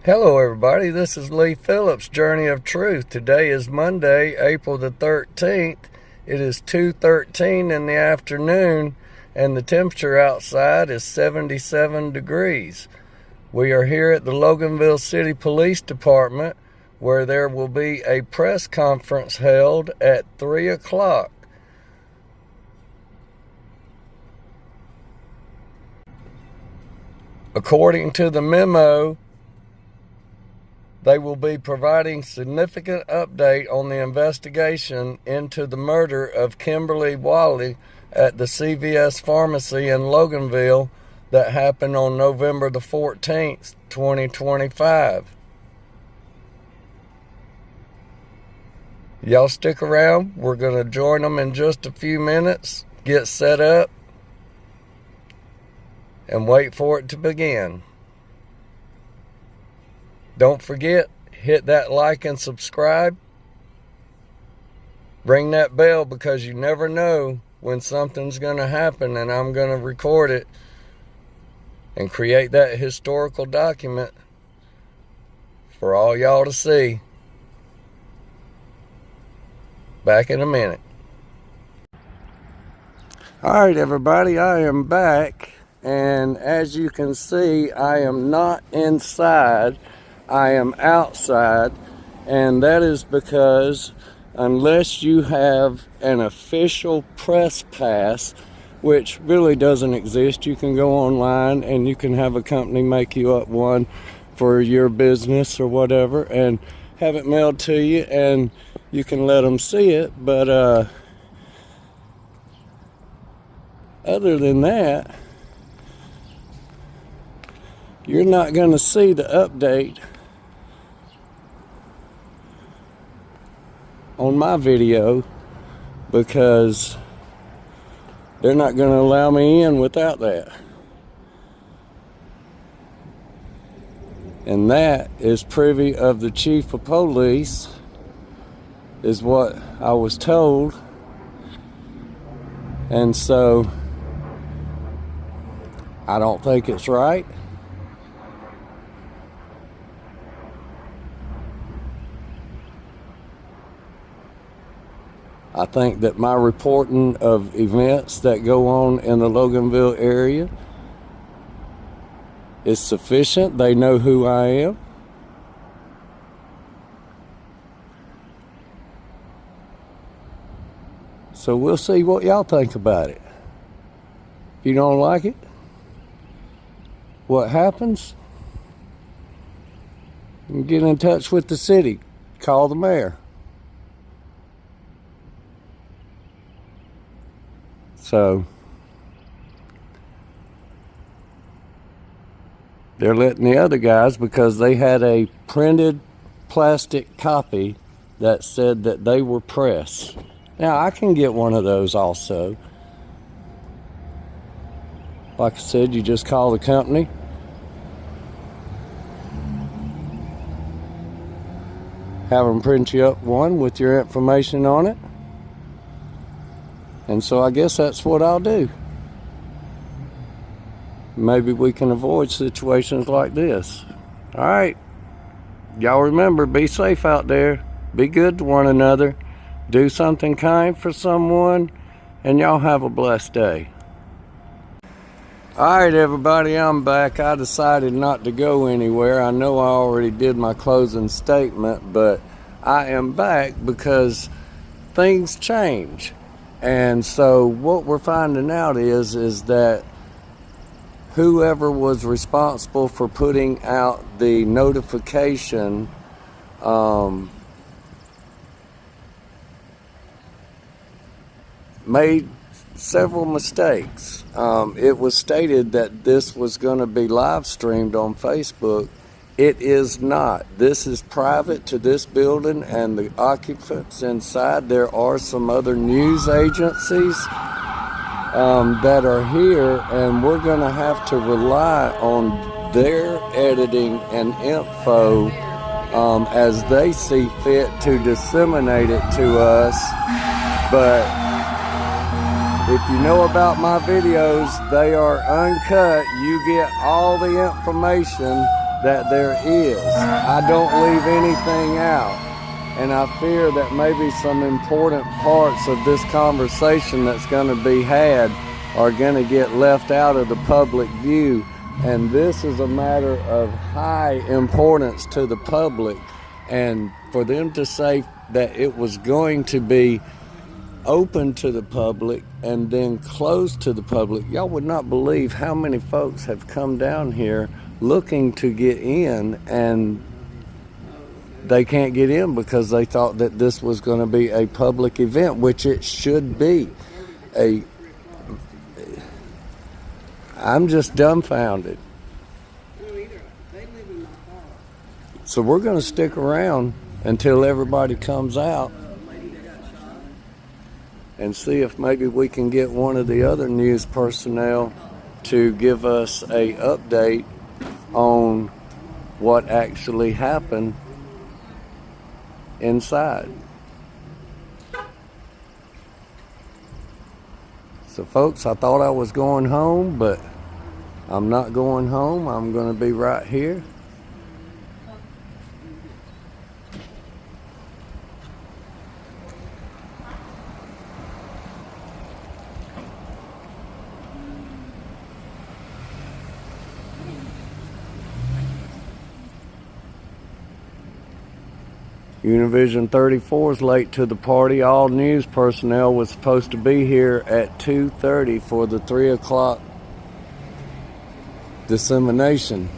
Hello everybody, this is Lee Phillips, Journey of Truth. Today is Monday, April the 13th. It is 2:13 in the afternoon and the temperature outside is 77 degrees. We are here at the Loganville City Police Department where there will be a press conference held at 3 o'clock. According to the memo, they will be providing significant update on the investigation into the murder of Kimberly Wally at the CVS Pharmacy in Loganville that happened on November the 14th, 2025. Y'all stick around. We're going to join them in just a few minutes, get set up, and wait for it to begin. Don't forget, hit that like and subscribe. Ring that bell because you never know when something's going to happen, and I'm going to record it and create that historical document for all y'all to see. Back in a minute. Alright everybody, I am back, and as you can see, I am not inside. I am outside, and that is because unless you have an official press pass, which really doesn't exist, you can go online and you can have a company make you up one for your business or whatever and have it mailed to you and you can let them see it. But other than that, you're not going to see the update on my video because they're not going to allow me in without that. And that is privy of the chief of police, is what I was told. And so I don't think it's right. I think that my reporting of events that go on in the Loganville area is sufficient. They know who I am. So we'll see what y'all think about it. If you don't like it, what happens? You get in touch with the city. Call the mayor. So they're letting the other guys, because they had a printed plastic copy that said that they were press. Now I can get one of those also. Like I said, you just call the company. Have them print you up one with your information on it. And so I guess that's what I'll do. Maybe we can avoid situations like this. All right. Y'all remember, be safe out there. Be good to one another. Do something kind for someone. And y'all have a blessed day. All right, everybody, I'm back. I decided not to go anywhere. I know I already did my closing statement, but I am back because things change. And so what we're finding out is that whoever was responsible for putting out the notification made several mistakes. It was stated that this was going to be live streamed on Facebook. It is not. This is private to this building and the occupants inside. There are some other news agencies that are here, and we're going to have to rely on their editing and info as they see fit to disseminate it to us. But if you know about my videos, they are uncut. You get all the information that there is. I don't leave anything out. And I fear that maybe some important parts of this conversation that's going to be had are going to get left out of the public view. And this is a matter of high importance to the public. And for them to say that it was going to be open to the public and then closed to the public, y'all would not believe how many folks have come down here looking to get in, and they can't get in because they thought that this was going to be a public event, which it should be. I'm just dumbfounded. So we're going to stick around until everybody comes out and see if maybe we can get one of the other news personnel to give us a update on what actually happened inside. So folks, I thought I was going home, but I'm not going home. I'm going to be right here. Univision 34 is late to the party. All news personnel was supposed to be here at 2:30 for the 3 o'clock dissemination.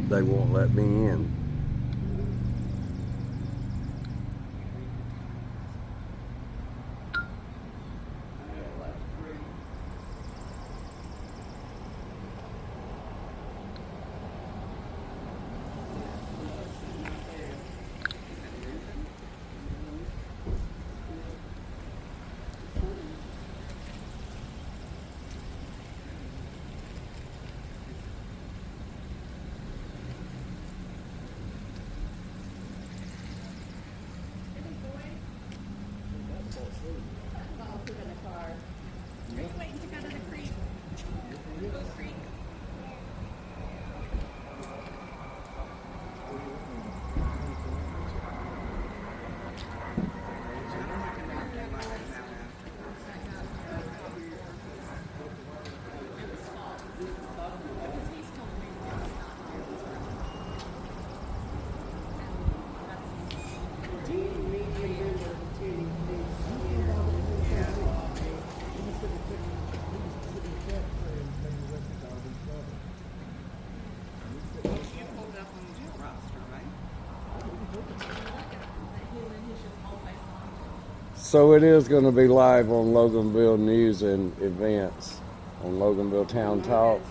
They won't let me in. So it is going to be live on Loganville News and Events on Loganville Town Talk.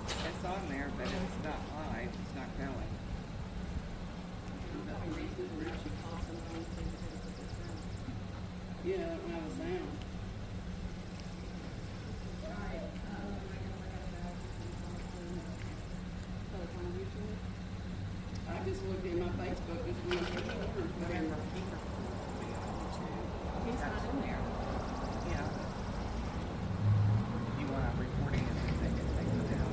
It's on there, but it's not live. It's not going. Yeah, I don't know the sound. I just looked at my Facebook this week. November Peter will be on YouTube. He's not in there. Yeah. You want to recording it and take it out.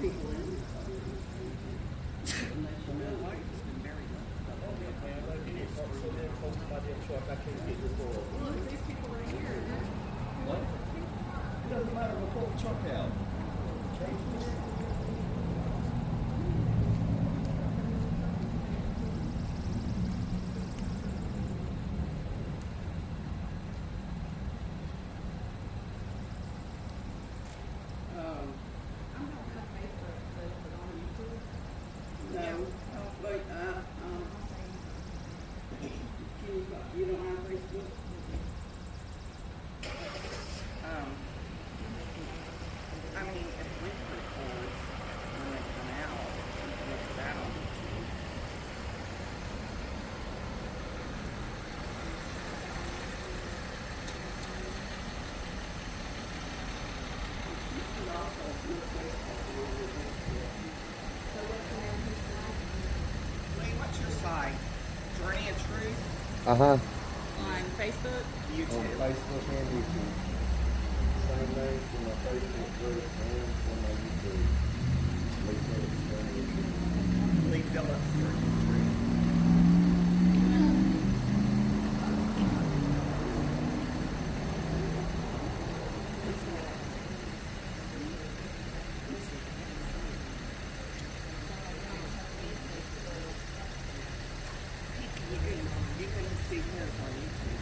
People in it. My wife has been very good. Look, these people are here. It doesn't matter, we'll pull the truck out. No, but, you don't have Facebook? I mean, if we record when they come out, we can look that on YouTube. You should also look Facebook on your Facebook. Lee, what's your site? Journey of Truth? Uh-huh. On Facebook? On YouTube. Facebook and YouTube. Same name for my Facebook group and for my YouTube. Lee Phillips, Journey of Truth. You can see hers on YouTube.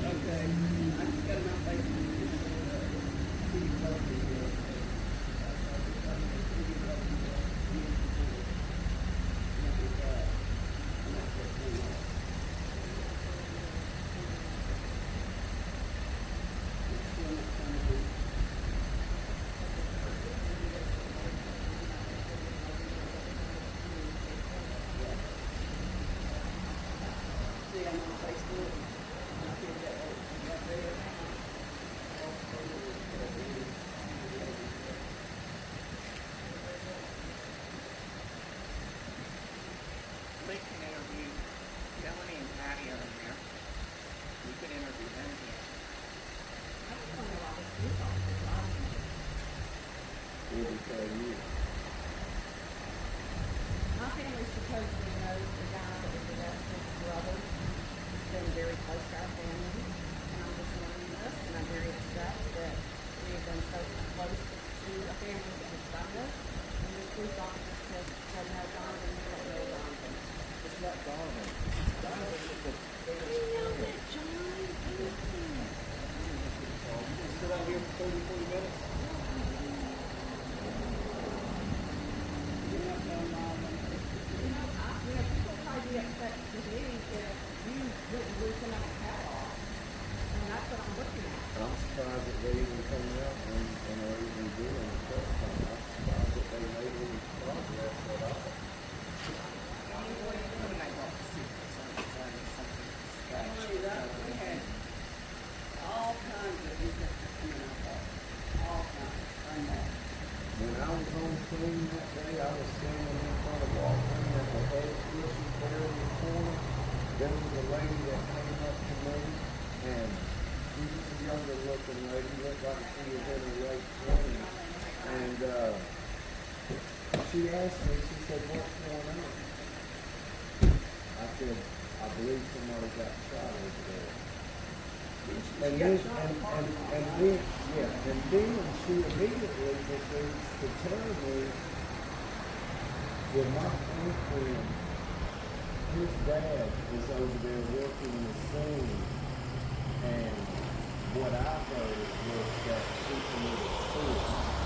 Okay. I just got it on Facebook. See, I'm on Facebook. I feel that there. Lee can interview Melanie and Patty are in there. You can interview them here. My family supposedly knows the guy that was arrested, his brother. He's been very close to our family. And I'm just learning this, and I'm very upset that we have been so close to a family that has done this. And this police officer said no, Donovan, you don't know Donovan. It's not Donovan. Donovan is the You know that John Anderson. sit out here for 30, 40 minutes. People probably be upset with me if you wouldn't lose him on a catalog. And that's what I'm looking at. I'm surprised that they even come out and are even doing the press conference. I'm surprised that they made any progress at all. When they brought the Secret Service out or something. Funny that, we had all kinds of detectives coming out there. All kinds. I know. When I was on scene that day, I was standing in front of Walgreens at the head station there in the corner. There was a lady that came up to me, and she was a younger looking lady, looked like she was in her late 20s. And she asked me, she said, "What's going on?" I said, "I believe somebody got shot over there." And then she immediately proceeds to tell me that my friend, his dad is over there working the scene, and what I heard was that she committed suicide.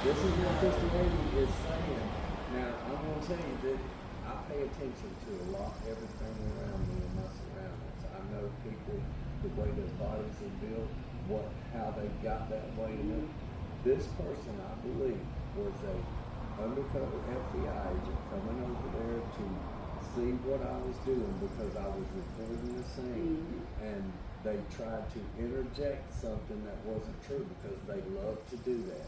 This is what this lady is saying. Now, I'm gonna tell you that I pay attention to everything around me and my surroundings. I know people, the way their bodies are built, how they got that way. This person, I believe, was a undercover FBI agent coming over there to see what I was doing because I was recording the scene, and they tried to interject something that wasn't true because they love to do that.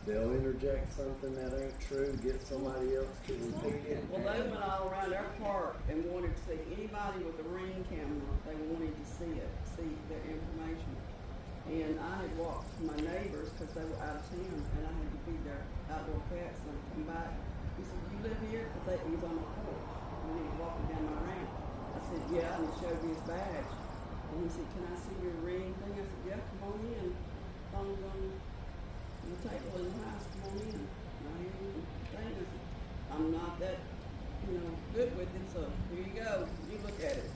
They'll interject something that ain't true, get somebody else to repeat it. Well, they went all around our park and wanted to see anybody with a Ring camera. They wanted to see their information. And I had walked to my neighbors because they were out of town, and I had to feed their outdoor cats. And I come back. He said, "You live here?" Because he was on my porch and he was walking down my ramp. I said, "Yeah," and he showed me his badge. And he said, "Can I see your ring thing?" I said, "Yeah, come on in. Phone's on the table in the house. Come on in." And I hear you thing. I said, "I'm not that, good with it, so here you go. You look at it,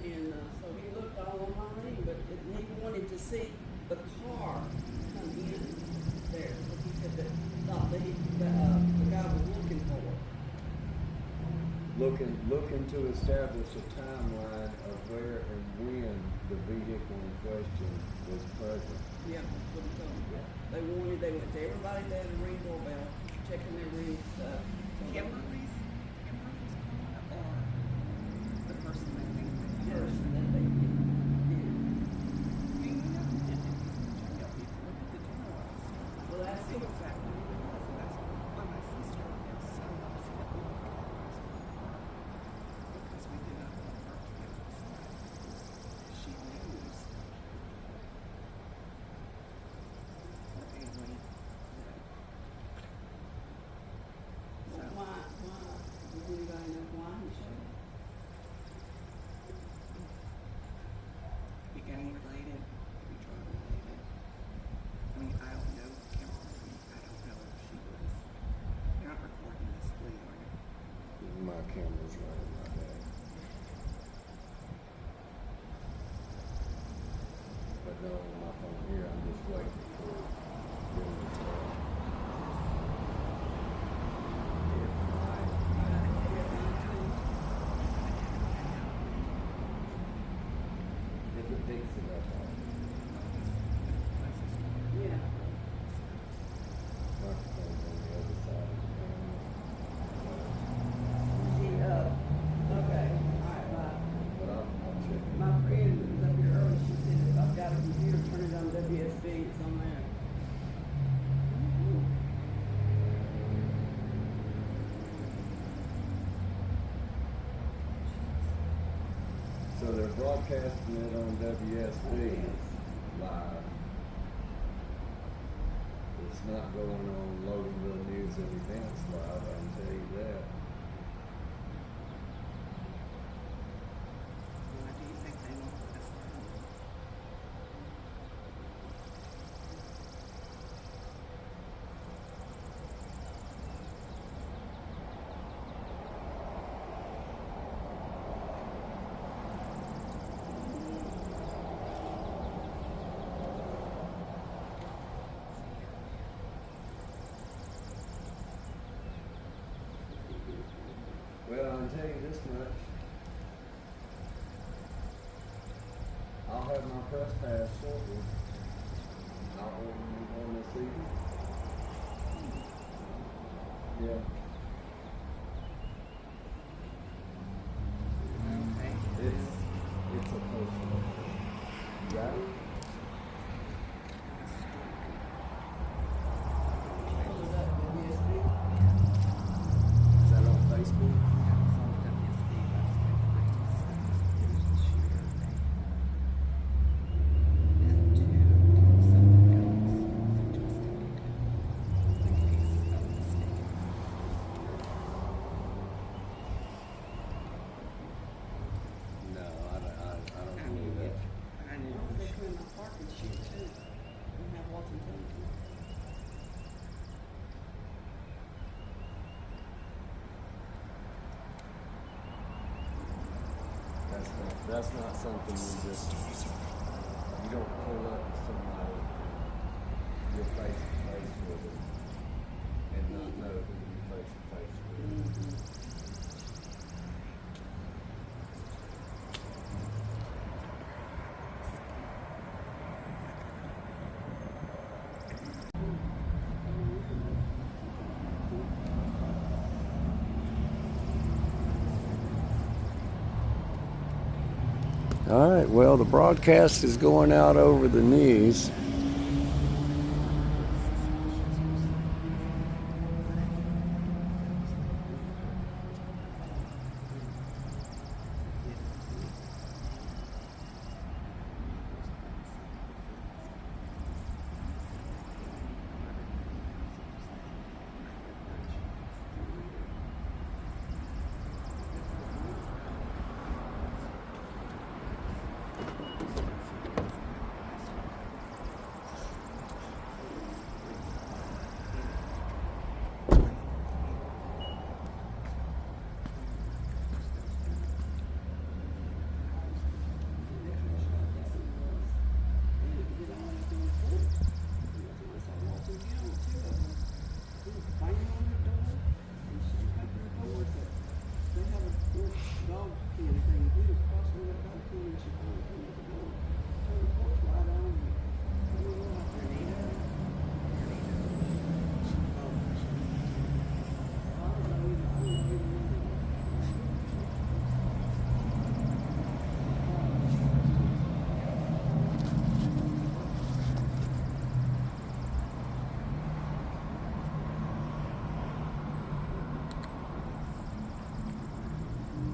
And so he looked all on my ring, but he wanted to see the car come in there because he said that thought that the guy was looking for it. Looking to establish a timeline of where and when the vehicle in question was present. Yeah, that's what he told me. They went to everybody that had a Ring doorbell, checking their Ring stuff. Kimberly's calling or the person that they First, and then they did. You know, the deputies in jail, if you look at the generals. Well, that's See exactly what it was. That's why my sister is so upset with the because we did not want her to get upset. She knows her family. So, Why? Does anybody know why he showed up? be gang related, be drug related. I mean, I don't know Kimberly. I don't know if she was. You're not recording this, Lee, are you? My camera's running my bad. But no, on my phone here, I'm just waiting for them to start. If it picks it up, Yeah. microphone's on the other side of the camera. Okay. All right, bye. But I'll check it. My friend was up here early. She said if I've got a computer, turn it on WSB. It's on there. So they're broadcasting it on WSB live. It's not going on Loganville News and Events live, I can tell you that. Why do you think they want this done? Well, I can tell you this much. I'll have my press pass shortly. I'll order you one this evening. Yeah. Okay. It's a postal. You got it? Was that WSB? Is that on Facebook? No, I don't believe that. They come in my park and shoot too. And have Walton Telephone. That's not something you don't pull up to somebody, your face to face All right, well, the broadcast is going out over the news.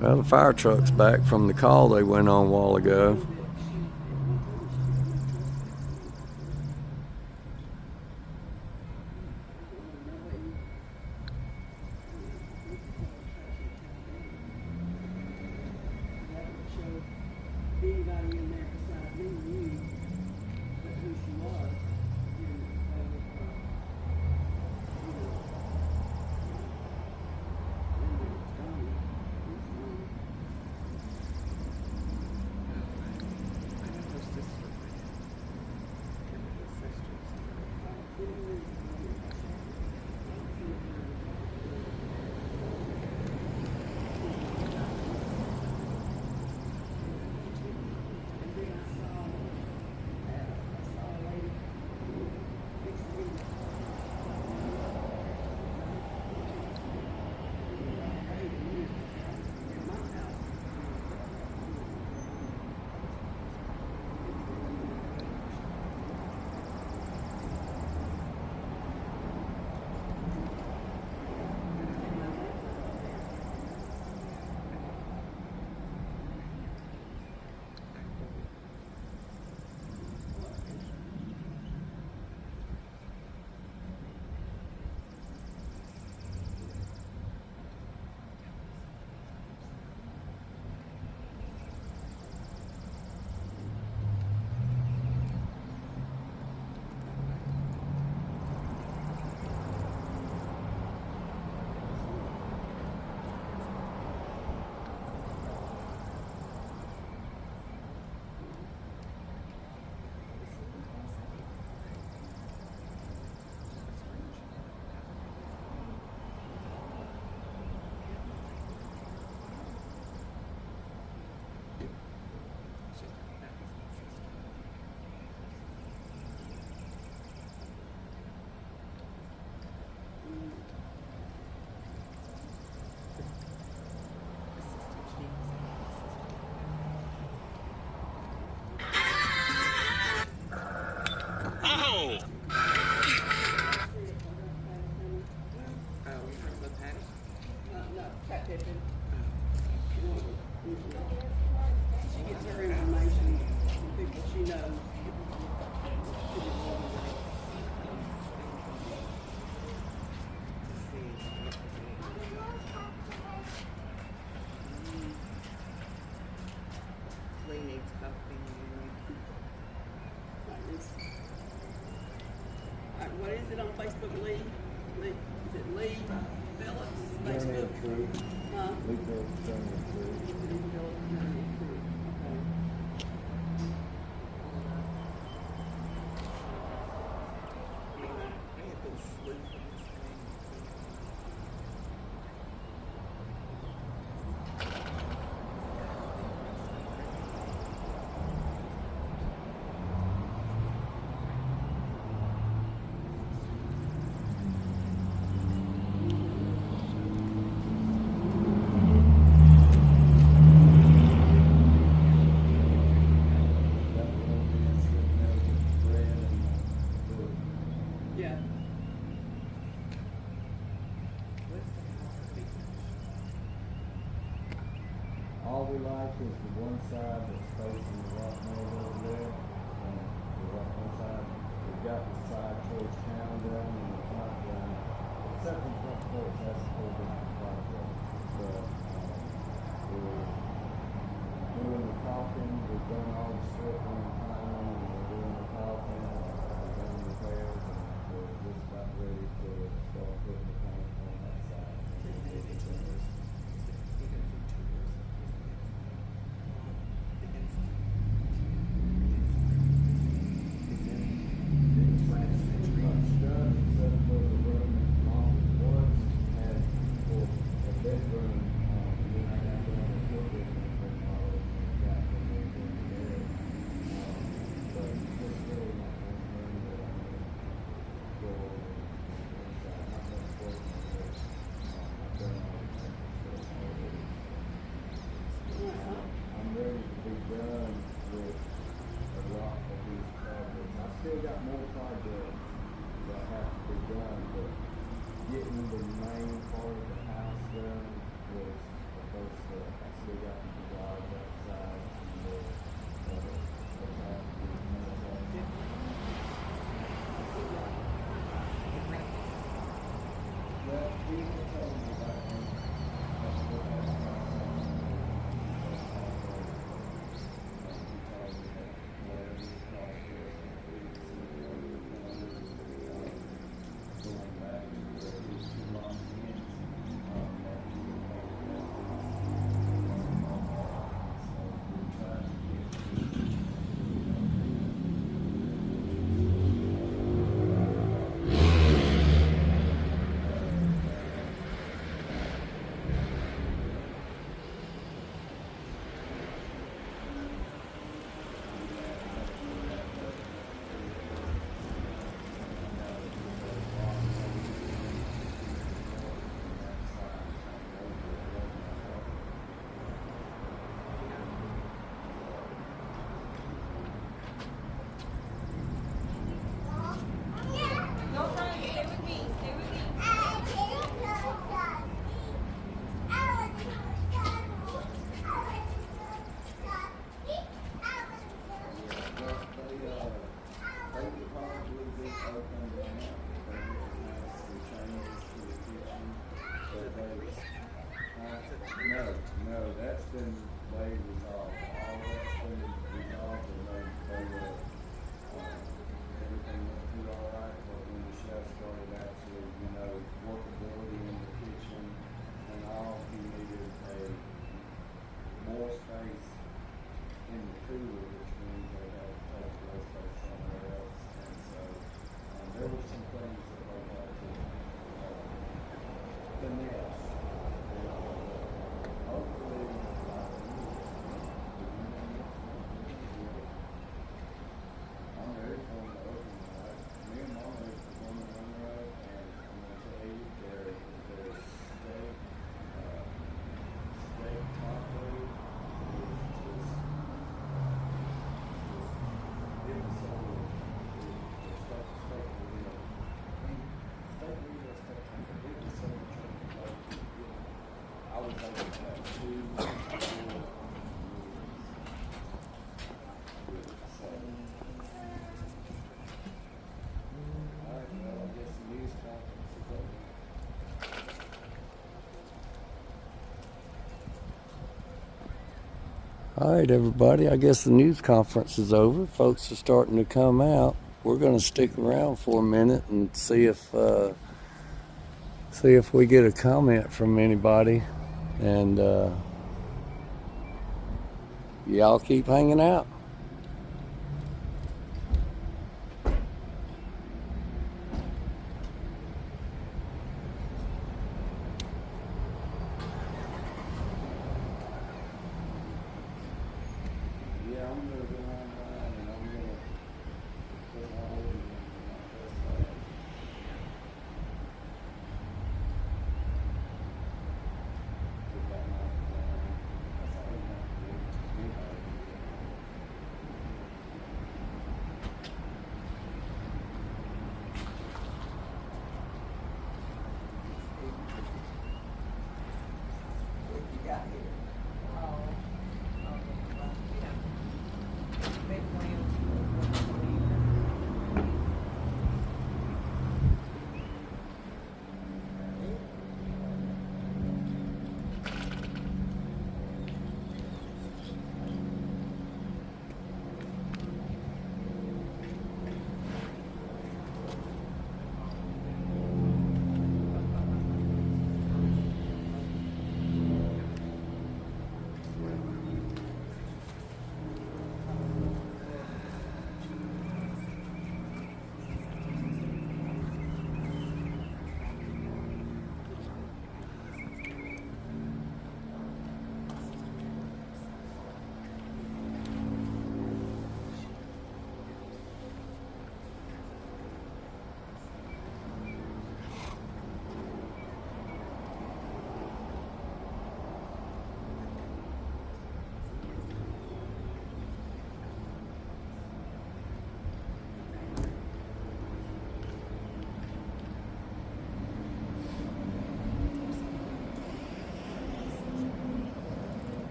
Well, the fire truck's back from the call they went on a while ago. Anybody in there besides me knew who she was. She gets her information from people she knows. Lee needs helping. What is it on Facebook, Lee? Lee, is it Lee Phillips? Facebook? Huh? Lee Phillips, all we like is the one side that's facing the rock mill over there. The rock mill side. We've got the side towards town done and the front done. Except for the front porch, that's a whole different project. But we're doing the caulking, we've done all the strip on the piling, and we're doing the caulking, we've done the repairs, and we're just about ready to start putting the paint on that side. So you're gonna do tours? You're gonna do tours? The inside. Is it? Turn of the century. Pretty much done, except for the room mom was, had for a bedroom, and then I got down a foot bedroom for all of them, got from there doing the bed. So just really not one room that I'm gonna go over inside, not much work on this. I've done all the stuff already. I'm ready to be done with a lot of these projects. I still got more projects that have to be done, but getting the main part of the house done was the first step. I still got the garage outside and the well, he told me about him. That's what that's about. Don't run, stay with me, stay with me. No, that's been way resolved. All that's been resolved and they were, everything went through all right, but when the chef started actually, workability in the kitchen and all, he needed more space in the cooler, which means they had to take less space somewhere else. And so, there were some things that they had to, finesse. Hopefully, I'm ready for them to open tonight. Me and Mom are going to run right, and I'm going to tell you, their steak taco is just it was so good. Steak burrito. Steak burrito, steak taco. It was so much fun. I was able to have two full meals. So, all right, well, I guess the news conference is over. All right, everybody. I guess the news conference is over. Folks are starting to come out. We're going to stick around for a minute and see if we get a comment from anybody. And y'all keep hanging out. Yeah, I'm gonna go online and I'm gonna put all of them in my profile. Put that on my plan. That's all we have to do. We have to do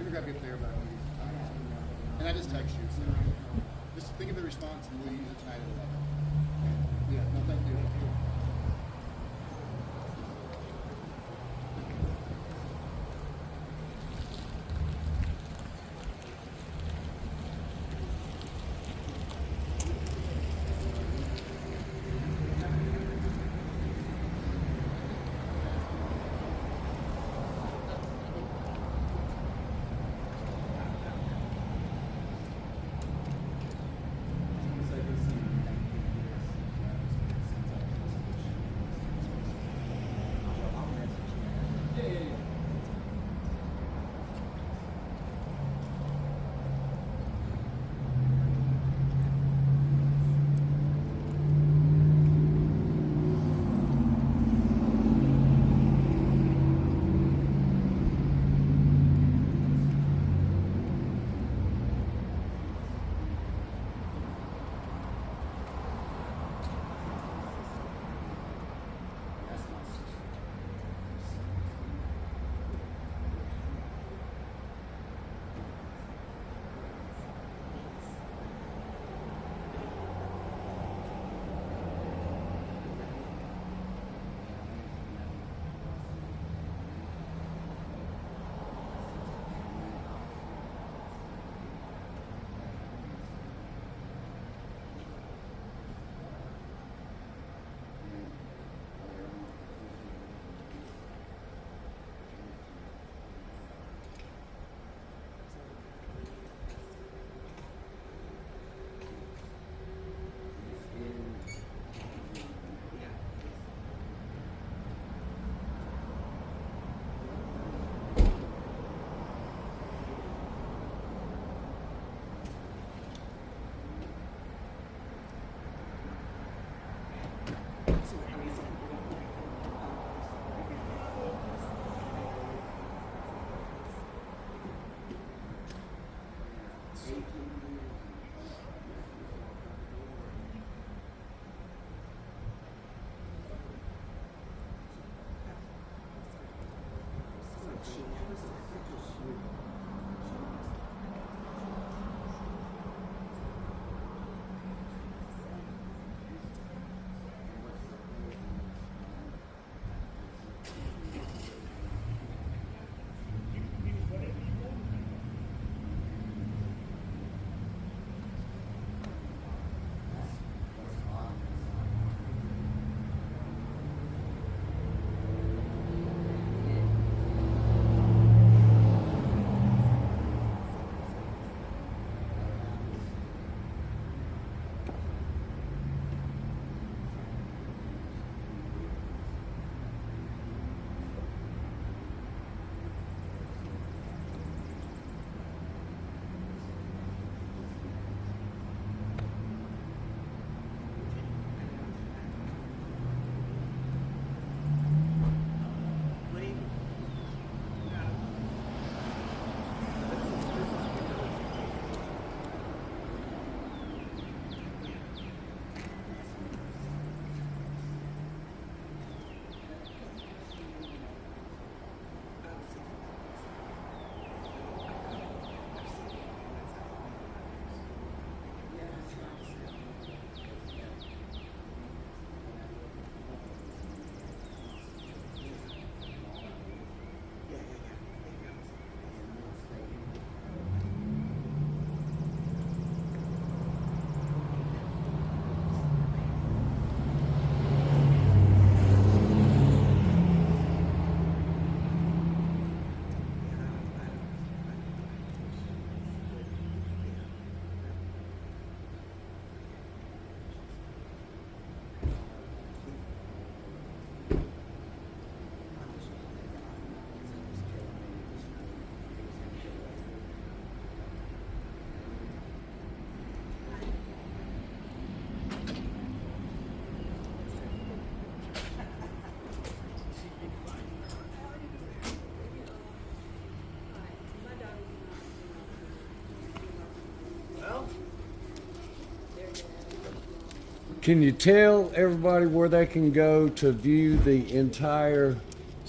gonna grab you up there about one of these times. And I just text you, so just think of the response and we'll use it tonight at 11. Yeah, no, thank you. Can you tell everybody where they can go to view the entire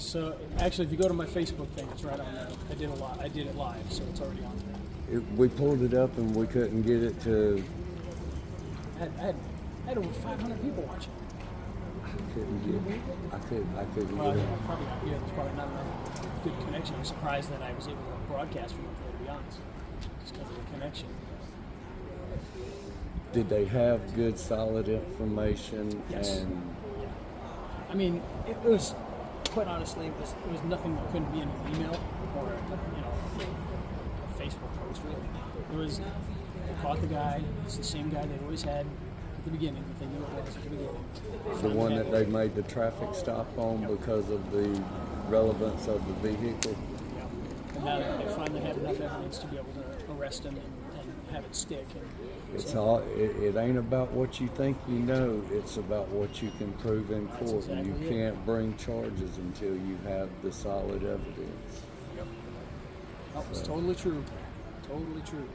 So actually, if you go to my Facebook thing, it's right on there. I did it live, so it's already on there. We pulled it up and we couldn't get it to. I had over 500 people watching. I couldn't Well, get it. probably not. Yeah, there's probably not enough good connection. I'm surprised that I was able to broadcast from up there, to be honest, just because of the connection. Did they have good, solid information? Yes. And I mean, it was quite honestly, it was nothing that couldn't be in an email or a Facebook post. Really, it was. They caught the guy. It's the same guy they always had at the beginning. That they knew it was at the beginning. the one that they made the traffic stop on because of the relevance of the vehicle. Yeah. And now that they finally have enough evidence to be able to arrest him and have it stick. And It's so- all. It ain't about what you think you know. It's about what you can prove in That's court. And you exactly it. can't bring charges until you have the solid evidence. Yep. No, it's totally true. Totally true.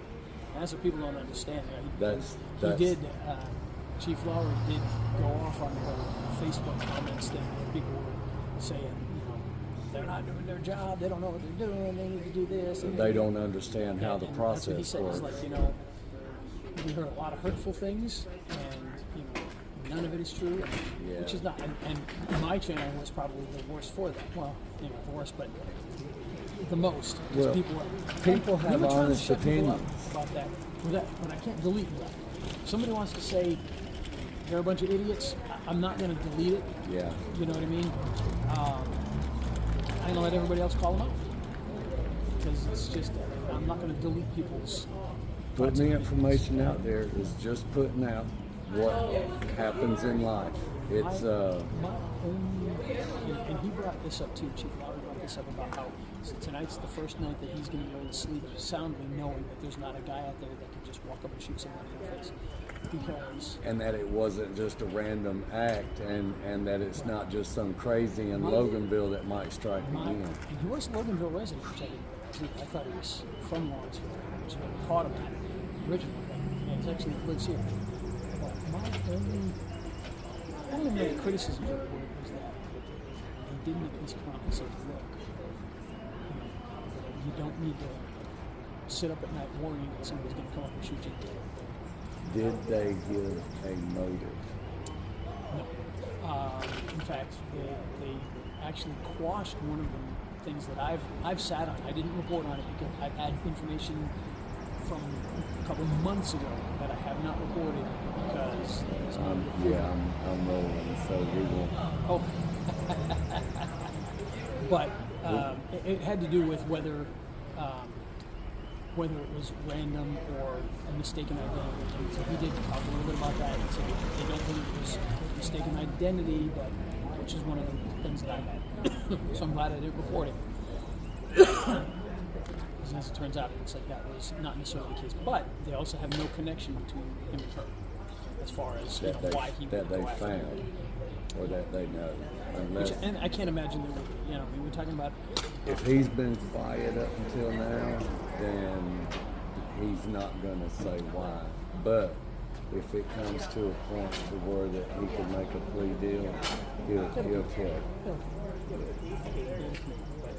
And that's what people don't understand. That's- He did. Chief Lowry did go off on the Facebook comments that people were saying, they're not doing their job. They don't know what they're doing. They need to do this. They don't understand how the And that's what he process said. He's works. like, we heard a lot of hurtful things, and none of it is true, Yeah. which is not. And my channel was probably the worst for that. Well, the worst, but the most. Because Well, people people we have were trying to honest shut people up opinions. about that. But I can't delete that. If somebody wants to say they're a bunch of idiots, I'm not going to delete it. Yeah. You know what I mean? I'm going to let everybody else call them out. Because it's just, I'm not going to delete people's. Putting the information out there is just putting out what happens in life. It's My only, and he brought this up too, Chief Lowry brought this up about how tonight's the first night that he's going to be able to sleep soundly knowing that there's not a guy out there that can just walk up and shoot someone in the face. Because and that it wasn't just a random act, and that it's not just some crazy in Loganville that might strike again. and he was a Loganville resident, which I didn't. I thought he was from Lawrenceville, which I caught him at originally. Yeah, he's actually lives here. But my only real criticism of the word was that he didn't at least come out and say, look, you don't need to sit up at night worrying that somebody's going to come up and shoot you. Did they give a motive? No. In fact, they actually quashed one of the things that I've sat on. I didn't report on it because I've had information from a couple months ago that I have not reported because there's no I'm rolling, so we will. Oh. But it had to do with whether it was random or a mistaken identity. And so he did talk a little bit about that. And so they don't believe it was mistaken identity, but which is one of the things that I had. So I'm glad I didn't report it. Because as it turns out, it looks like that was not necessarily the case. But they also have no connection between him and her, as far as why he would go after her. found, or that they know. Which, Unless and I can't imagine that we were talking about. if he's been quiet up until now, then he's not going to say why. But if it comes to a point to where that he can make a plea deal, he'll tell.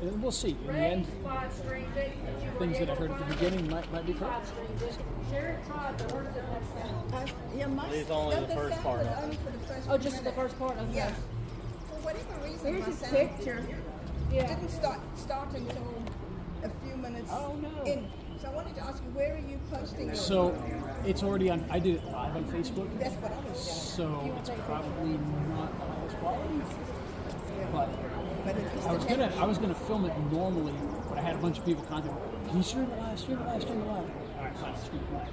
And we'll see. In the end, things that I heard at the beginning might be correct. It's only the first part. Oh, just the first part of Yeah. the. For whatever reason, Here's my his sound picture. Yeah. didn't start until a few minutes in. So I wanted to ask you, where are you posting your? So it's already on. I did it live on Facebook, That's what I was saying. so it's probably not the highest quality. But But at least I was gonna film it normally, but I had a bunch of people contact me. Can you stream it live? Stream it live? Stream it live? All right, fine. Stream it live.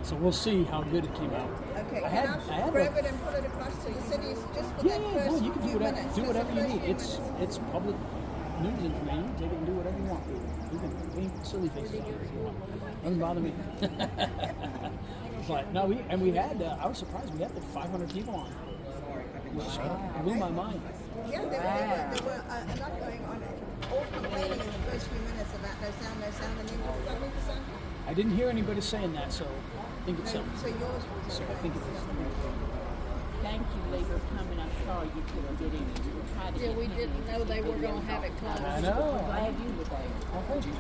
So we'll see how good it came out. Okay, I can had I grab it and put it across to the cities just for Yeah, that yeah, first no, you can few do whatever, minutes? do just whatever the you first need. few minutes. It's public news information. You can take it and do whatever you want. You can paint silly faces on it if you want. Doesn't bother me. But no, we had. I was surprised we had like 500 people on, which blew my mind. Yeah, there were a lot going on. All complaining in the first few minutes about no sound, and then just suddenly the sound. I didn't hear anybody saying that, so I think it's something. So yours was. So I think it is. Thank you, Lee, for coming. I'm sorry you couldn't get in. We tried to Yeah, we didn't know they were gonna have it closed. I know. Glad you were there. Oh, thank you.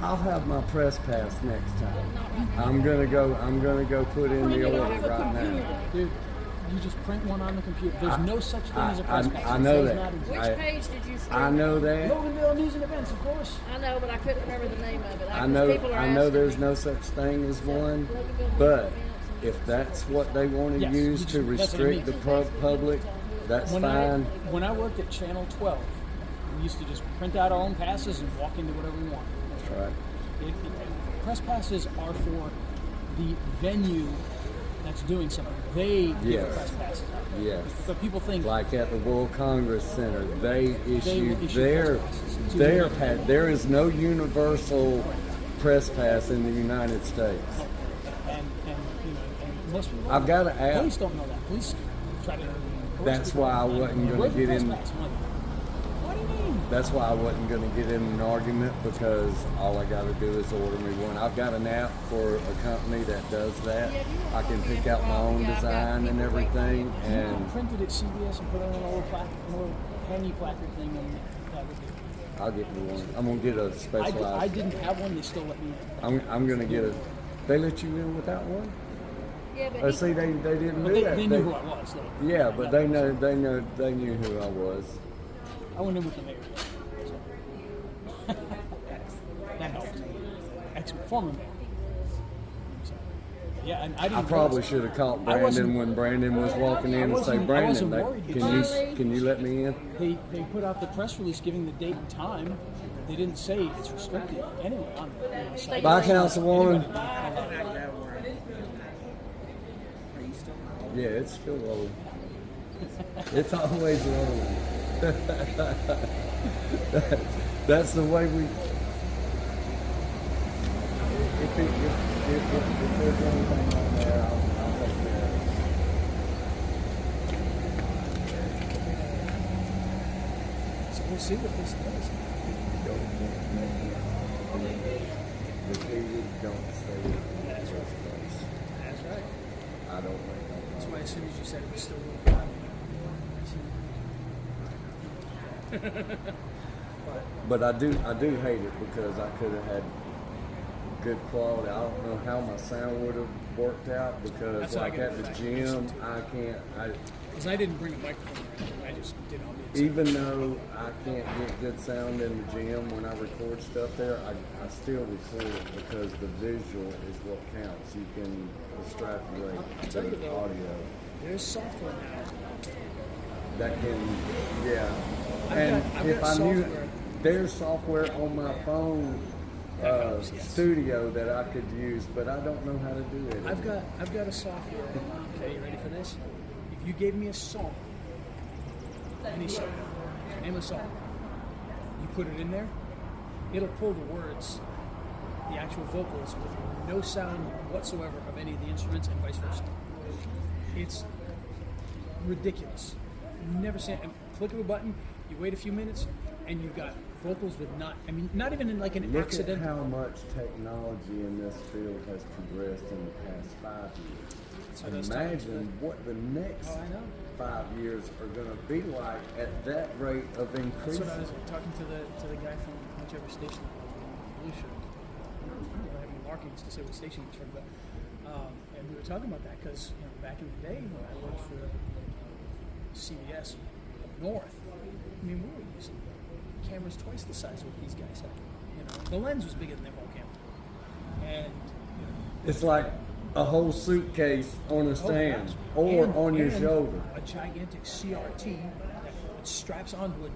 I'll have my press pass next time. I'm gonna go put in the order right now. Dude, you just print one on the computer. There's no such thing as a press pass. I know It does that. not exist. Which I- page did you start? I know that. Loganville News and Events, of course. I know, but I couldn't remember the name of it. I know People are I know asking there's me. no such thing as one, but if that's what they want to Yes, use you to just- that's what I restrict the mean. public, that's fine. When I worked at Channel 12, we used to just print out our own passes and walk into whatever we wanted. That's right. Press passes are for the venue that's doing something. They give Yes. press passes out. Yes. But people think Like at the World Congress Center, they issue will issue their press passes to their the- there is no universal press pass in the United States. and you know, and most people I've got to ask. police don't know that. Police try to. That's why I wasn't gonna Where's the get press in- pass? I'm like, what do you mean? That's why I wasn't going to get in an argument, because all I got to do is order me one. I've got an app for a company that does that. I can pick out my own design and everything, You and print it at CVS and put it on a little hanging placard thing, and that would be. I'll get me one. I'm gonna get a I specialized. didn't have one. They still let me in. I'm gonna get a. They let you in without one? Yeah, but Oh, he, see, they didn't But do that. they knew who I was. Though. Yeah, but they knew who I was. I went in with the mayor. So. That helped. Former mayor. So, yeah, and I I didn't. probably realize- should have caught I wasn't- Brandon when Brandon was walking in and say, I Brandon, wasn't worried. can you let me in? They put out the press release giving the date and time. They didn't say it's restricted anyway on the site. Bye, Councilwoman. When I go where are you still on? Yeah, it's still rolling. It's always rolling. That's the way we. If there's anything on there, I'll take care of it. So we'll see what this does. Repeated, don't say it in the That's right. first place. That's right. I don't make no That's why as soon as you said it was still going But I do hate it, because I could have had good quality. I don't know how my sound would have worked out, because That's what I like gotta at the go back and gym, listen to. I can't. Because I didn't bring a microphone or anything. I just did all the Even though I can't get good sound in the gym when I record stuff there, I still record it, because the visual is what counts. You can extrapolate I'll tell you the though, audio. there's software now. That can, yeah. I've And got if I knew, software. there's software on my phone That helps, yes. studio that I could use, but I don't know how to do it. I've got a software. Okay, you ready for this? If you gave me a song, any song, name a song, you put it in there, it'll pull the words, the actual vocals, with no sound whatsoever of any of the instruments, and vice versa. It's ridiculous. You've never seen it. Click of a button, you wait a few minutes, and you've got vocals with not even in like an Look accident. at how much technology in this field has progressed in the past 5 years. So that's talking to Imagine what the next Oh, I know. 5 years are going to be like at that rate of That's increase. what I was talking to the guy from whichever station it was, Blue Shirt. I don't have any markings to say what station he's from, but and we were talking about that because back in the day when I worked for CBS North, I mean we were using cameras twice the size of what these guys have. The lens was bigger than their whole camera, and It's like a whole suitcase on a stand gosh. or And- on your and shoulder. a gigantic CRT that straps onto a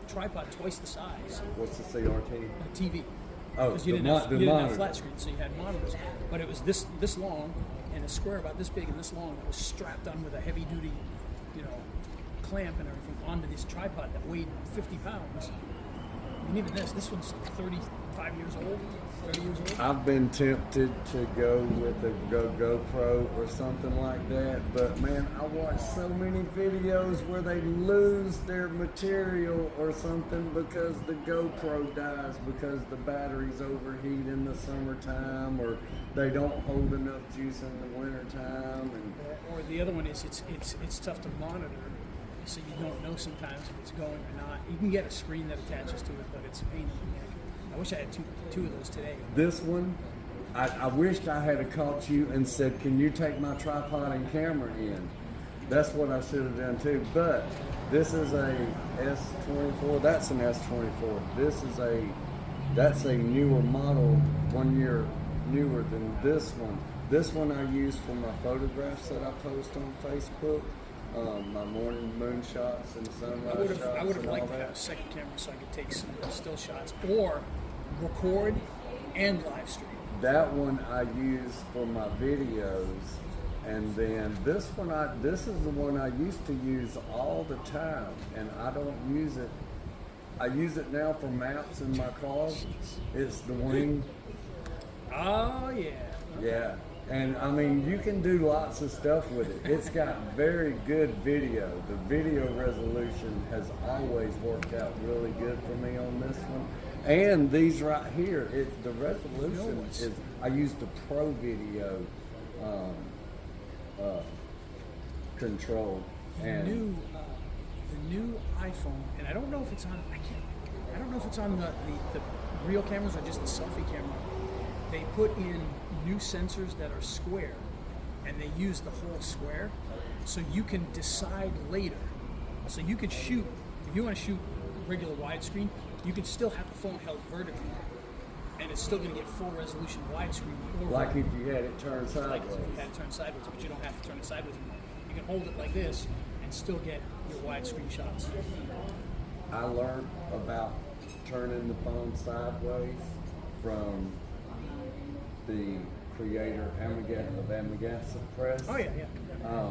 tripod twice the size. What's the CRT? A TV. Oh, Because you the didn't have monitor. flat screen, so you had monitors. But it was this long and a square about this big and this long that was strapped on with a heavy duty, clamp and everything onto this tripod that weighed 50 pounds. And even this one's 35 years old, 30 years old. I've been tempted to go with a GoPro or something like that, but man, I watch so many videos where they lose their material or something because the GoPro dies because the batteries overheat in the summertime, or they don't hold enough juice in the wintertime. And Or the other one is it's tough to monitor so you don't know sometimes if it's going or not. You can get a screen that attaches to it, but it's a pain in the neck. I wish I had two of those today. This one, I wished I had caught you and said, can you take my tripod and camera in? That's what I should have done too. But this is a S24. That's an S24. That's a newer model, 1 year newer than this one. This one I use for my photographs that I post on Facebook. My morning moon shots and sunrise shots. I would have and all liked to that. have a second camera so I could take some still shots or record and live stream. That one I use for my videos, and then this is the one I used to use all the time, and I don't use it. I use it now for maps in my car. It's the Wing. Oh yeah. Yeah, and I mean you can do lots of stuff with it. It's got very good video. The video resolution has always worked out really good for me on this one. And these right here, the resolution is. I used the Pro Video control, and The new iPhone, and I don't know if it's on. I don't know if it's on the real cameras or just the selfie camera. They put in new sensors that are square, and they use the whole square, so you can decide later. So you could shoot if you want to shoot regular widescreen. You can still have the phone held vertically, and it's still going to get full resolution widescreen. Or like if you had it turned like sideways. if you had it turned sideways, but you don't have to turn it sideways anymore. You can hold it like this and still get your widescreen shots. I learned about turning the phone sideways from the creator of Amagassa Press. Oh yeah, yeah.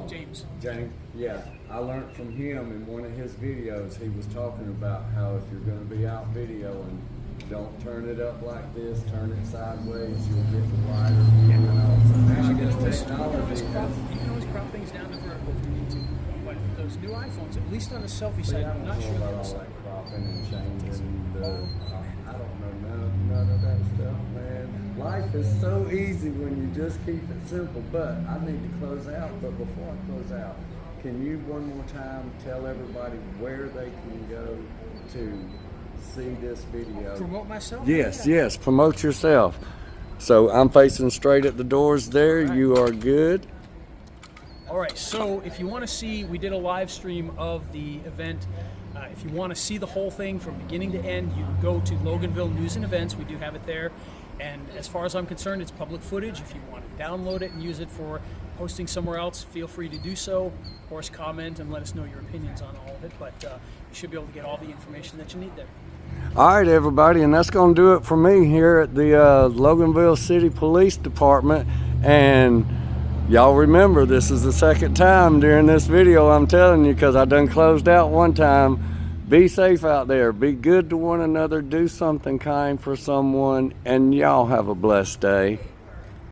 James. James, yeah. I learned from him in one of his videos. He was talking about how if you're going to be out videoing, don't turn it up like this, turn it sideways, you'll get the wider view and all. So now You can this always technology crop, has. you can always crop things down to vertical if you need to. But those new iPhones, at least on the selfie side, Yeah, I I'm don't not know sure about they're all the same. that cropping and changing. I don't know none of that stuff, man. Life is so easy when you just keep it simple. But I need to close out. But before I close out, can you one more time tell everybody where they can go to see this video? Promote myself? Yes, Yeah. yes, promote yourself. So I'm facing straight at the doors there. All right. You are good. All right, so if you want to see, we did a live stream of the event. If you want to see the whole thing from beginning to end, you can go to Loganville News and Events. We do have it there. And as far as I'm concerned, it's public footage. If you want to download it and use it for posting somewhere else, feel free to do so. Of course, comment and let us know your opinions on all of it. But you should be able to get all the information that you need there. All right, everybody, and that's going to do it for me here at the Loganville City Police Department. And y'all remember, this is the second time during this video I'm telling you, because I done closed out one time. Be safe out there. Be good to one another. Do something kind for someone. And y'all have a blessed day.